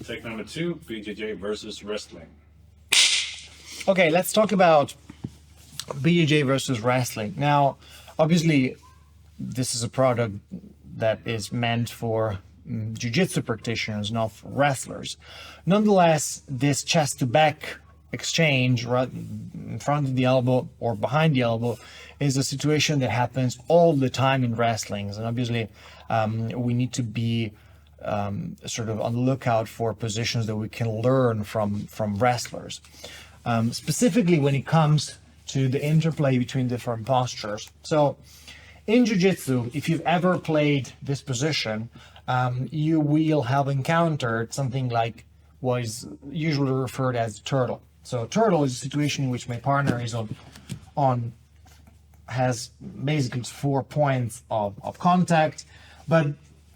take number 2, BJJ versus wrestling. Okay, let's talk about BJJ versus wrestling. Now, obviously, this is a product that is meant for jiu-jitsu practitioners, not for wrestlers. Nonetheless, this chest-to-back exchange right in front of the elbow or behind the elbow is a situation that happens all the time in wrestlings, and obviously we need to be sort of on the lookout for positions that we can learn from wrestlers, specifically when it comes to the interplay between different postures. So in jiu-jitsu, if you've ever played this position, you will have encountered something like what is usually referred as turtle. So turtle is a situation in which my partner is has basically 4 points of contact, but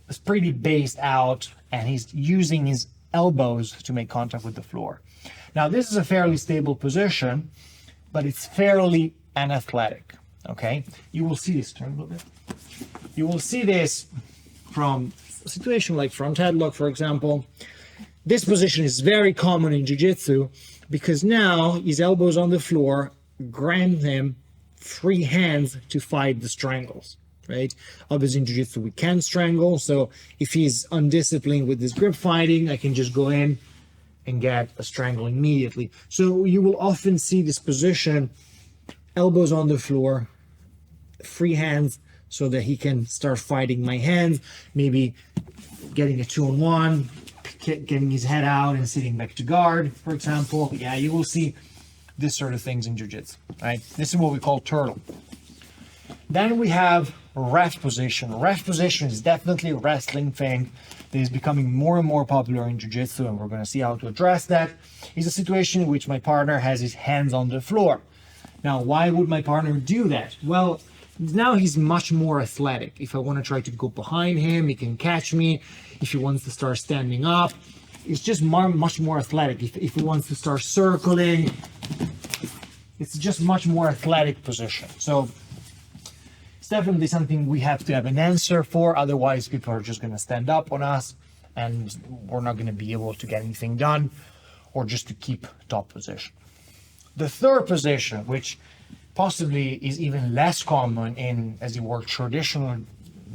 it's pretty based out, and he's using his elbows to make contact with the floor. Now, this is a fairly stable position, but it's fairly unathletic. Okay, you will see this. Turn a little bit. You will see this from a situation like front headlock, for example. This position is very common in jiu-jitsu because now his elbows on the floor grant him free hands to fight the strangles, right? Obviously in jiu-jitsu we can strangle, so if he's undisciplined with this grip fighting, I can just go in and get a strangle immediately. So you will often see this position, elbows on the floor, free hands, so that he can start fighting my hands, maybe getting a 2-on-1, getting his head out and sitting back to guard, for example. Yeah, you will see this sort of things in jiu-jitsu, right? This is what we call turtle. Then we have ref position. Ref position is definitely a wrestling thing that is becoming more and more popular in jiu-jitsu, and we're going to see how to address that. It's a situation in which my partner has his hands on the floor. Now, why would my partner do that? Well, now he's much more athletic. If I want to try to go behind him, he can catch me. If he wants to start standing up, it's just much more athletic. If he wants to start circling, it's just much more athletic position. So it's definitely something we have to have an answer for. Otherwise, people are just going to stand up on us, and we're not going to be able to get anything done, or just to keep top position. The third position, which possibly is even less common in, as you work traditional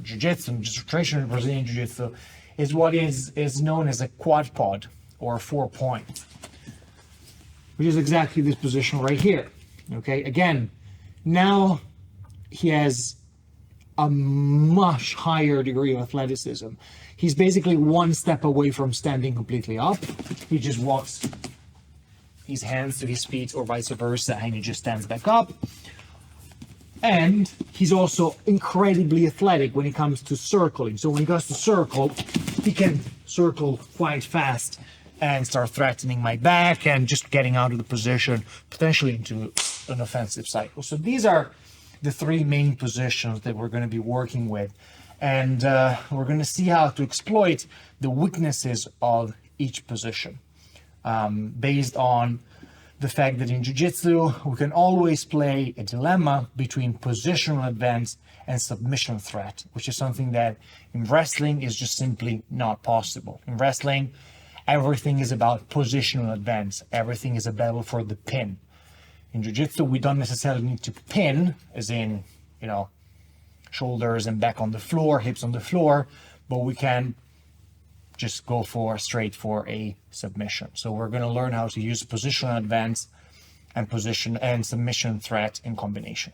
jiu-jitsu, just traditional Brazilian jiu-jitsu, is what is known as a quad pod, or 4 point, which is exactly this position right here. Okay, again, now he has a much higher degree of athleticism. He's basically one step away from standing completely up. He just walks his hands to his feet or vice versa, and he just stands back up. And he's also incredibly athletic when it comes to circling. So when he goes to circle, he can circle quite fast and start threatening my back and just getting out of the position, potentially into an offensive cycle. So these are the 3 main positions that we're going to be working with. And we're going to see how to exploit the weaknesses of each position, based on the fact that in jiu-jitsu, we can always play a dilemma between positional advance and submission threat, which is something that in wrestling is just simply not possible. In wrestling, everything is about positional advance. Everything is a battle for the pin. In jiu-jitsu, we don't necessarily need to pin, as in, shoulders and back on the floor, hips on the floor, but we can just go straight for a submission. So we're going to learn how to use positional advance and position and submission threat in combination.